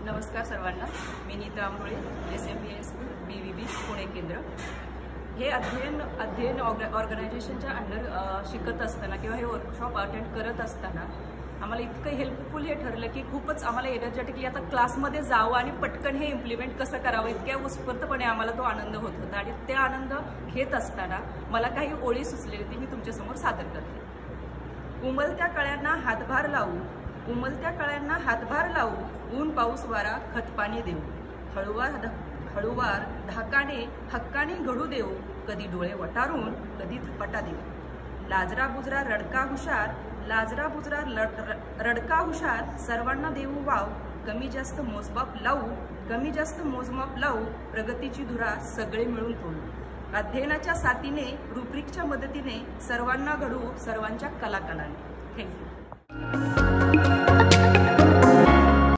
नमस्कार सर्वांना, मी Nita Ambole, SMBA school BVB Pune केंद्र। हे अध्ययन ऑर्गनायझेशनच्या अंडर शिकत असताना किंवा हे वर्कशॉप अटेंड करत असताना आम्हाला इतकं हेल्पफुल हे ठरलं की खूपच आम्हाला एनर्जेटिकली आता क्लासमध्ये जावं आणि पटकन हे इम्प्लिमेंट कसं करावं इतक्या उत्स्फूर्तपणे आम्हाला तो आनंद होत होता। आणि ते आनंद घेत असताना मला काही ओळी सुचलेली ती मी तुमच्यासमोर सादर करते। उमलत्या कळ्यांना हातभार लावू, उमलत्या कळ्यांना हातभार लावू, ऊन पाऊस वारा खतपाणी देऊ, हळूवार धाकाने हक्काने घडू देऊ, कधी डोळे वटारून कधी थपाटा देऊ। लाजरा बुजरा रडका हुशार, लाजरा बुजरा रडका हुशार, सर्वांना देऊ वाव, कमी जास्त मोजमाप लावू, कमी जास्त मोजमाप लावू, प्रगतीची धुरा सगळे मिळून तोडू। अध्ययनाच्या साथीने रुब्रिकच्या मदतीने सर्वांना घडवू, सर्वांच्या कलाकलाने। थँक्यू।